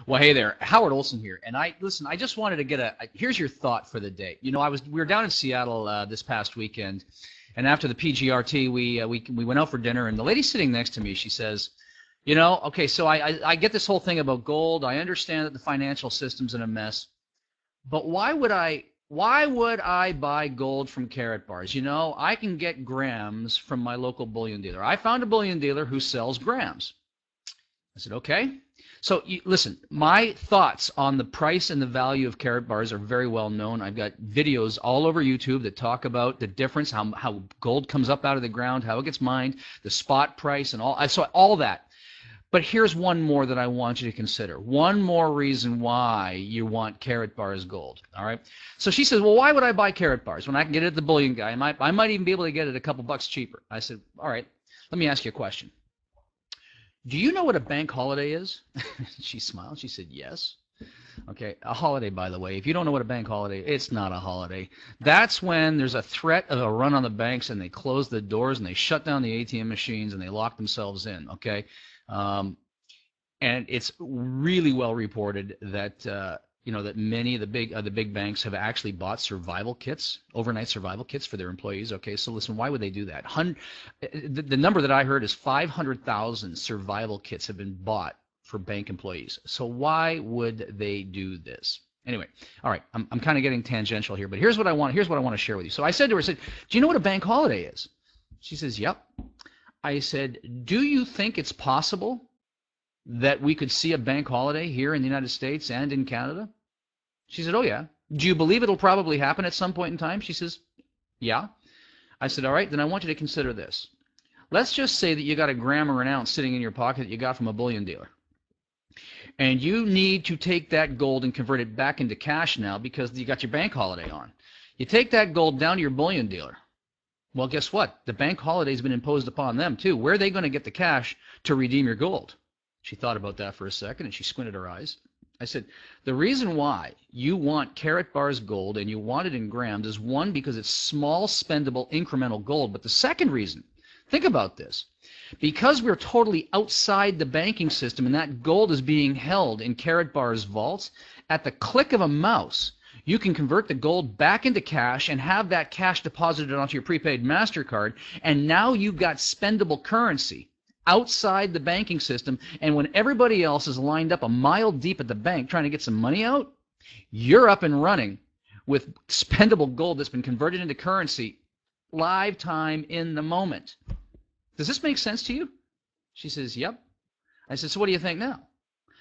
Well, hey there, Howard Olson here, and listen. I just wanted to get here's your thought for the day. You know, we were down in Seattle this past weekend, and after the PGRT, we went out for dinner, and the lady sitting next to me, she says, you know, okay, so I get this whole thing about gold. I understand that the financial system's in a mess, but why would I buy gold from Karatbars? You know, I can get grams from my local bullion dealer. I found a bullion dealer who sells grams. I said, okay. So listen, my thoughts on the price and the value of Karatbars are very well known. I've got videos all over YouTube that talk about the difference, how gold comes up out of the ground, how it gets mined, the spot price, and all that. But here's one more that I want you to consider. One more reason why you want Karatbars gold. All right. So she says, well, why would I buy Karatbars when I can get it at the bullion guy? I might even be able to get it a couple bucks cheaper. I said, all right, let me ask you a question. Do you know what a bank holiday is? She smiled. She said, yes. Okay, a holiday, by the way. If you don't know what a bank holiday, it's not a holiday. That's when there's a threat of a run on the banks and they close the doors and they shut down the ATM machines and they lock themselves in, okay? And it's really well reported that that many of the big banks have actually bought survival kits, overnight survival kits for their employees. Okay, so listen, why would they do that? The number that I heard is 500,000 survival kits have been bought for bank employees. So why would they do this? Anyway, all right, I'm kind of getting tangential here, but here's what I want to share with you. So I said to her, do you know what a bank holiday is? She says, yep. I said, do you think it's possible that we could see a bank holiday here in the United States and in Canada? She said, oh, yeah. Do you believe it'll probably happen at some point in time? She says, yeah. I said, all right, then I want you to consider this. Let's just say that you got a gram or an ounce sitting in your pocket that you got from a bullion dealer. And you need to take that gold and convert it back into cash now because you got your bank holiday on. You take that gold down to your bullion dealer. Well, guess what? The bank holiday has been imposed upon them, too. Where are they going to get the cash to redeem your gold? She thought about that for a second, and she squinted her eyes. I said, the reason why you want Karatbars gold and you want it in grams is, one, because it's small, spendable, incremental gold. But the second reason, think about this. Because we're totally outside the banking system and that gold is being held in Karatbars vaults, at the click of a mouse, you can convert the gold back into cash and have that cash deposited onto your prepaid MasterCard, and now you've got spendable currency outside the banking system, and when everybody else is lined up a mile deep at the bank trying to get some money out, you're up and running with spendable gold that's been converted into currency live time in the moment. Does this make sense to you? She says, yep. I said, so what do you think now?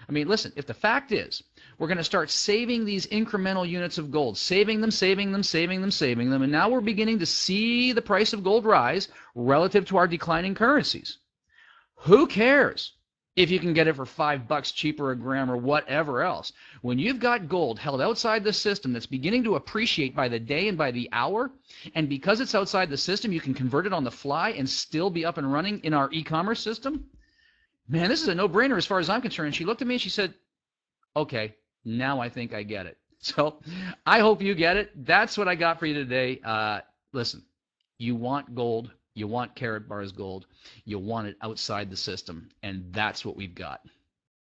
I mean, listen, if the fact is we're going to start saving these incremental units of gold, saving them, and now we're beginning to see the price of gold rise relative to our declining currencies. Who cares if you can get it for $5 cheaper a gram or whatever else? When you've got gold held outside the system that's beginning to appreciate by the day and by the hour, and because it's outside the system, you can convert it on the fly and still be up and running in our e-commerce system? Man, this is a no-brainer as far as I'm concerned. She looked at me and she said, okay, now I think I get it. So I hope you get it. That's what I got for you today. Listen, you want gold. You want Karatbars gold. You want it outside the system, and that's what we've got.